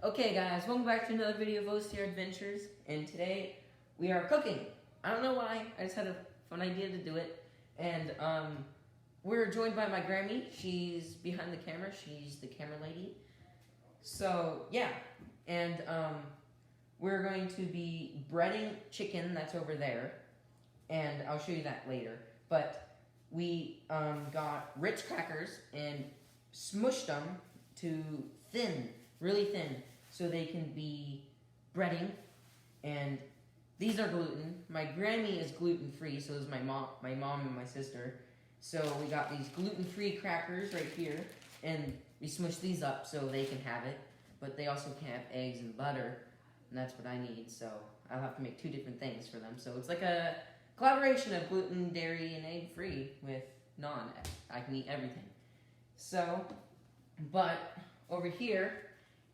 Okay guys, welcome back to another video of OCR Adventures, and today we are cooking. I don't know why, I just had a fun idea to do it, and we're joined by my Grammy. She's behind the camera, she's the camera lady. So yeah, and we're going to be breading chicken that's over there, and I'll show you that later. But we got Ritz crackers and smushed them to thin, really thin, so they can be breading. And these are gluten. My Grammy is gluten-free, so is my mom and my sister. So we got these gluten-free crackers right here, and we smushed these up so they can have it. But they also can have eggs and butter, and that's what I need. So I'll have to make two different things for them. So it's like a collaboration of gluten, dairy, and egg-free with non. I can eat everything. So, but over here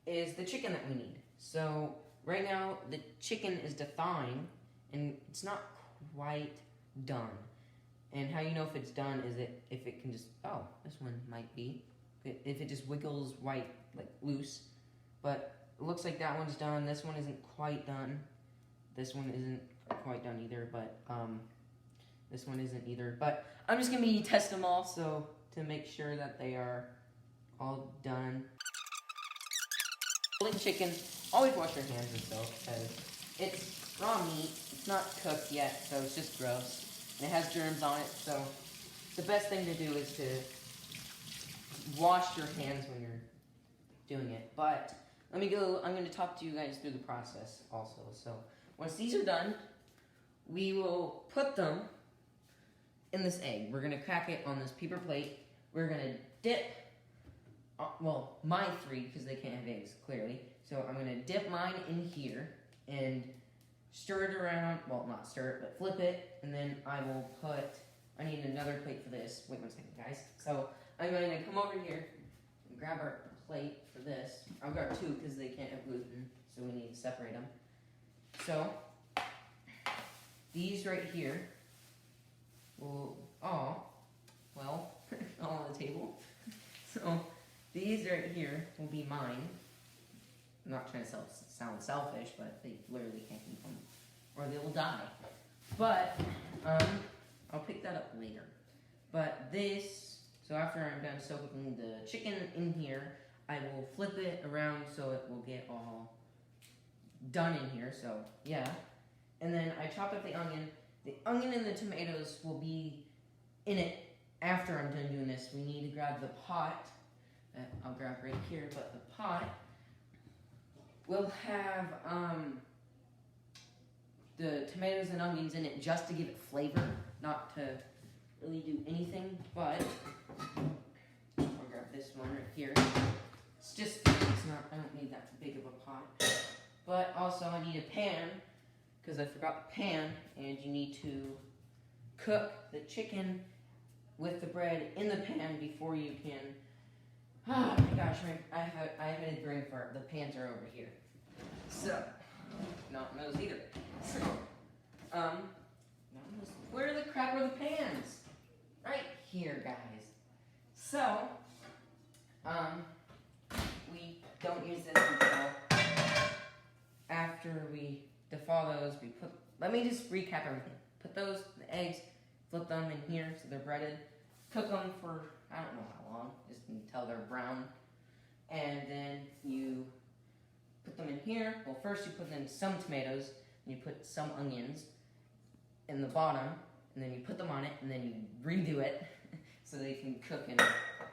is the chicken that we need. So right now the chicken is thawing and it's not quite done. And how you know if it's done is if it can just, oh, this one might be, if it just wiggles white, like loose. But it looks like that one's done. This one isn't quite done. This one isn't quite done either, but this one isn't either. But I'm just gonna be test them all so to make sure that they are all done. Chicken, always wash your hands and stuff, because it's raw meat, it's not cooked yet, so it's just gross, and it has germs on it. So the best thing to do is to wash your hands when you're doing it. But let me go, I'm going to talk to you guys through the process also. So once these are done, we will put them in this egg. We're going to crack it on this paper plate. We're going to dip, well, my three, because they can't have eggs, clearly. So I'm going to dip mine in here and stir it around. Well, not stir it, but flip it. And then I will put, I need another plate for this. Wait 1 second, guys. So I'm going to come over here and grab our plate for this. I'll grab two because they can't have gluten, so we need to separate them. So these right here will all on the table. So these right here will be mine. I'm not trying to sound selfish, but they literally can't eat them, or they will die. But I'll pick that up later. But this, so after I'm done soaking the chicken in here, I will flip it around so it will get all done in here. So yeah, and then I chop up the onion. The onion and the tomatoes will be in it after I'm done doing this. We need to grab the pot. I'll grab right here, but the pot will have the tomatoes and onions in it just to give it flavor, not to really do anything. But I'll grab this one right here. It's just, it's not, I don't need that big of a pot. But also I need a pan, because I forgot the pan, and you need to cook the chicken with the bread in the pan before you can. Oh my gosh, I have a brain fart. The pans are over here. So, not those either. So, where the crap are the pans? Right here, guys. So, we don't use this until after we thaw those. We put, let me just recap everything. Put those, the eggs, flip them in here so they're breaded. Cook them for, I don't know how long, just until they're brown. And then you put them in here. Well, first you put in some tomatoes, and you put some onions in the bottom, and then you put them on it, and then you redo it so they can cook in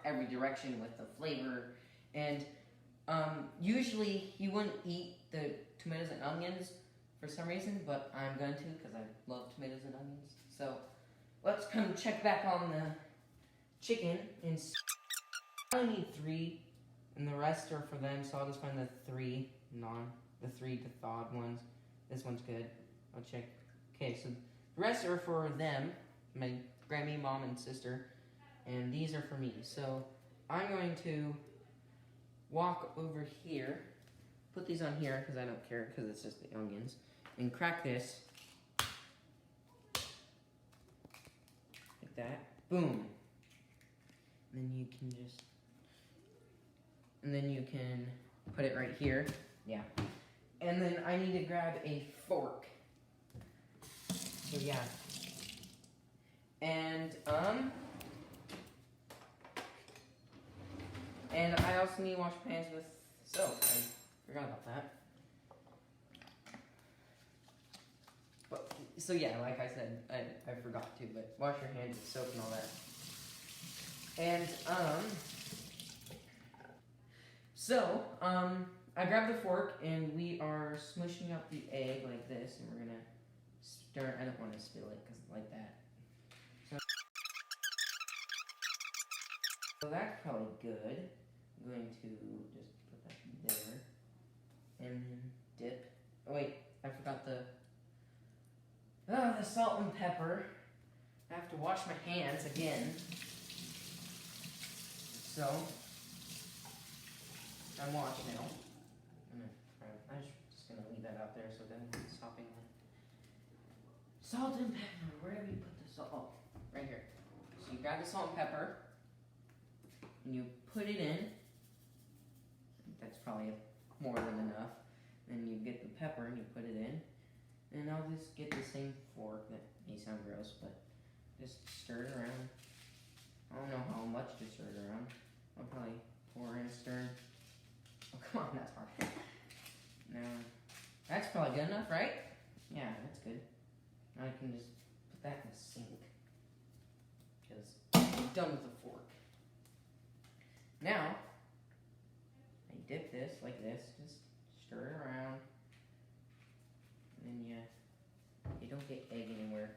every direction with the flavor. And usually you wouldn't eat the tomatoes and onions for some reason, but I'm going to because I love tomatoes and onions. So let's come check back on the chicken. And I only need 3, and the rest are for them, so I'll just find the 3 thawed ones. This one's good. I'll check. Okay, so the rest are for them, my Grammy, mom, and sister, and these are for me. So I'm going to walk over here, put these on here because I don't care, because it's just the onions, and crack this like that. Boom. And then you can put it right here. Yeah. And then I need to grab a fork. So yeah. And I also need to wash my hands with soap. I forgot about that. But, so yeah, like I said, I forgot to, but wash your hands with soap and all that. And I grabbed the fork and we are smushing up the egg like this, and we're gonna stir it. I don't want to spill it because like that. So that's probably good. I'm going to just put that there and then dip. Oh wait, I forgot the salt and pepper. I have to wash my hands again. So I'm washed now. I'm just gonna leave that out there so then it's stopping it. Salt and pepper. Where did we put the salt? Oh, right here. So you grab the salt and pepper and you put it in. That's probably more than enough. Then you get the pepper and you put it in. And I'll just get the same fork. That may sound gross, but just stir it around. I don't know how much to stir it around. I'll probably pour in, stir. Oh, come on, that's hard. Now, that's probably good enough, right? Yeah, that's good. Now I can just put that in the sink. Because I'm done with the fork. Now, I dip this like this. Just stir it around. And then you don't get egg anywhere.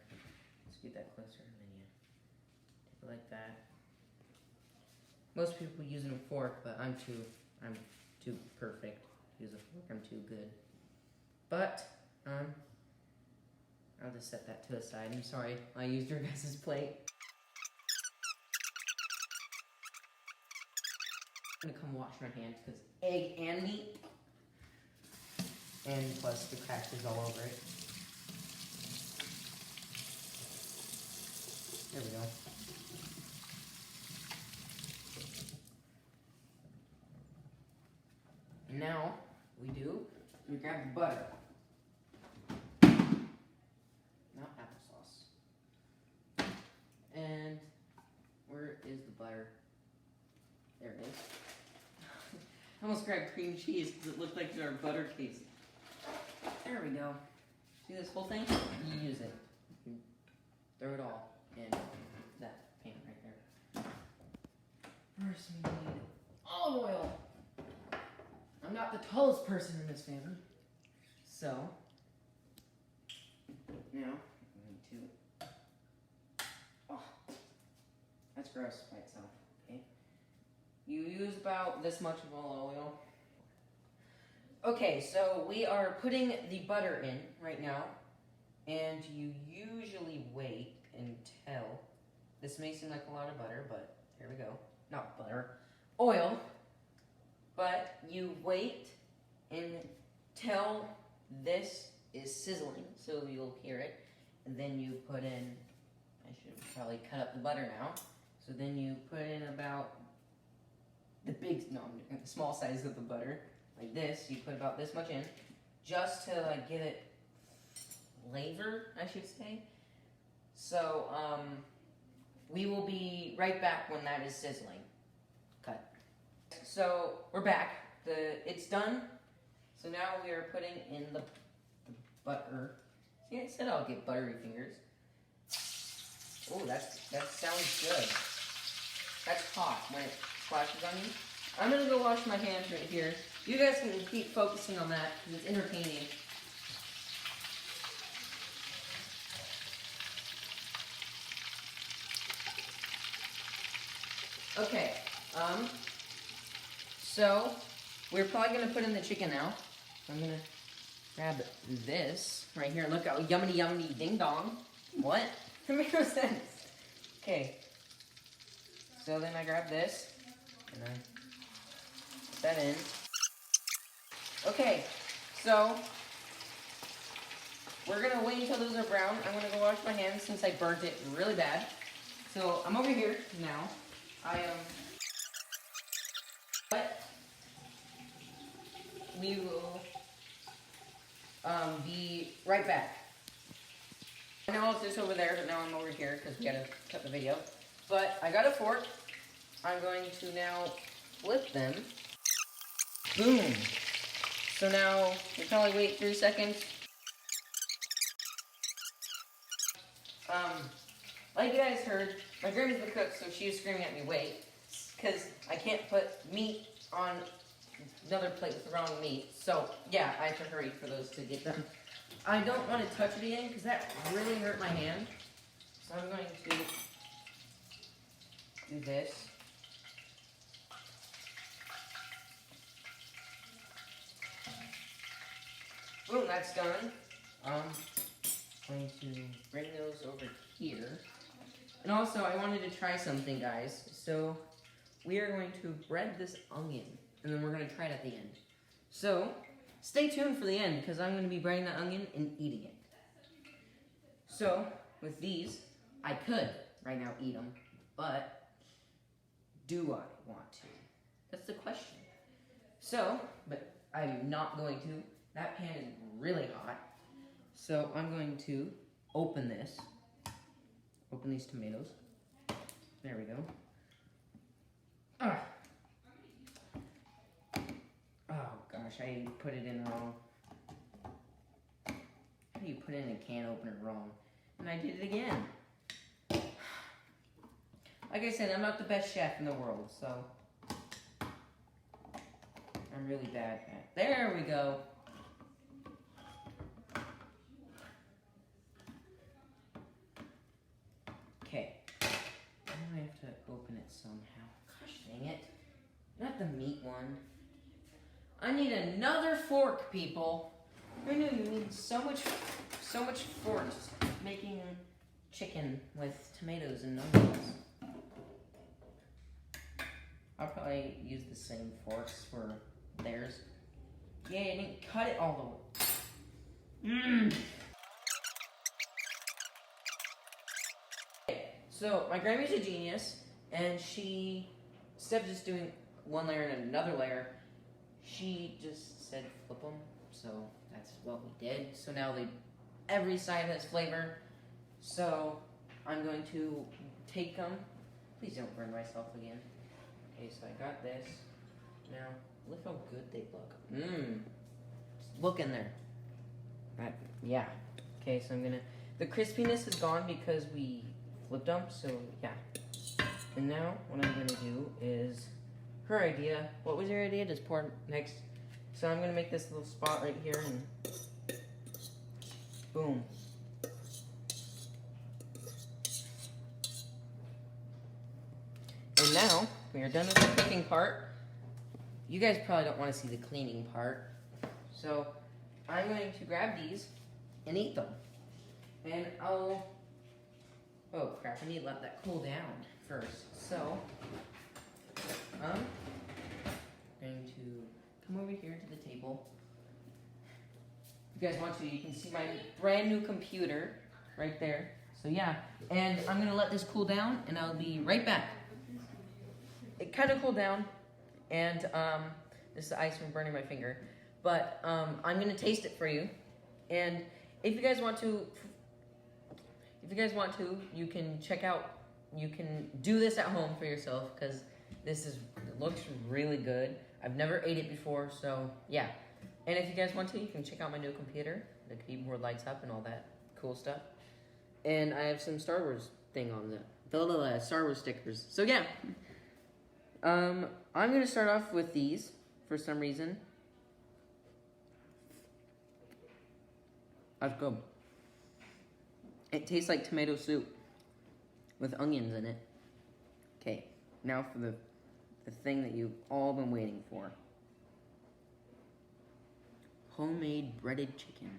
Let's get that closer. And then you dip it like that. Most people using a fork, but I'm too perfect to use a fork. I'm too good. But I'll just set that to the side. I'm sorry I used your guys' plate. I'm gonna come wash my hands because egg and meat, and plus the crackers all over it. There we go. And now we grab the butter. Not applesauce. And where is the butter? There it is. I almost grabbed cream cheese because it looked like our butter case. There we go. See this whole thing? You use it. You throw it all in that pan right there. First we need olive oil. I'm not the tallest person in this family. So, now I'm going to, oh, that's gross by itself, okay? You use about this much of olive oil. Okay, so we are putting the butter in right now, and you usually wait until, this may seem like a lot of butter, but here we go, not butter, oil, but you wait until this is sizzling, so you'll hear it, and then you put in, I should probably cut up the butter now, so then you put in about the small size of the butter, like this. You put about this much in, just to like get it flavored, I should say. So we will be right back when that is sizzling. Cut. So we're back. It's done. So now we are putting in the butter. See, I said I'll get buttery fingers. Oh, that sounds good. That's hot when it splashes on you. I'm gonna go wash my hands right here. You guys can keep focusing on that because it's entertaining. Okay, so we're probably gonna put in the chicken now. I'm gonna grab this right here. Look how yummy ding dong. What? That makes no sense. Okay. So then I grab this and I put that in. Okay, so we're gonna wait until those are brown. I'm gonna go wash my hands since I burnt it really bad. So I'm over here now. I am we will be right back. Now it's just over there, but now I'm over here because we gotta cut the video. But I got a fork. I'm going to now flip them. Boom. So now we probably wait 3 seconds. Like you guys heard, my grandma's the cook, so she was screaming at me, wait, because I can't put meat on another plate with the wrong meat. So yeah, I have to hurry for those to get done. I don't want to touch it again because that really hurt my hand. So I'm going to do this. Boom, that's done. I'm going to bring those over here. And also, I wanted to try something, guys. So we are going to bread this onion, and then we're going to try it at the end. So stay tuned for the end, because I'm going to be breading the onion and eating it. So with these, I could right now eat them, but do I want to? That's the question. So, but I'm not going to. That pan is really hot. So I'm going to open this. Open these tomatoes. There we go. Ah. Oh gosh, I put it in wrong. How do you put it in a can opener wrong? And I did it again. Like I said, I'm not the best chef in the world, so I'm really bad at. There we go. Okay. Now I have to open it somehow. Gosh dang it. Not the meat one. I need another fork, people. I knew you need so much forks making chicken with tomatoes and onions. I'll probably use the same forks for theirs. Yeah, I didn't cut it all the way. So my Grammy's a genius, and she, instead of just doing one layer and another layer, she just said flip them. So that's what we did. So now every side has flavor. So I'm going to take them. Please don't burn myself again. Okay, so I got this. Now look how good they look. Look in there. Yeah. Okay, so I'm gonna. The crispiness is gone because we flipped them. So yeah. And now what I'm gonna do is her idea. What was your idea? Just pour next. So I'm gonna make this little spot right here and boom. And now we are done with the cooking part. You guys probably don't want to see the cleaning part. So I'm going to grab these and eat them. And oh crap, I need to let that cool down first. So I'm going to come over here to the table. If you guys want to, you can see my brand new computer right there. So yeah, and I'm gonna let this cool down and I'll be right back. It kind of cooled down, and this is the ice from burning my finger, but I'm gonna taste it for you. And if you guys want to, you can you can do this at home for yourself, because it looks really good. I've never ate it before, so yeah. And if you guys want to, you can check out my new computer. The keyboard lights up and all that cool stuff. And I have some Star Wars thing on the Star Wars stickers. So yeah. I'm gonna start off with these for some reason. That's good. It tastes like tomato soup with onions in it. Okay, now for the thing that you've all been waiting for. Homemade breaded chicken.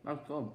That's good.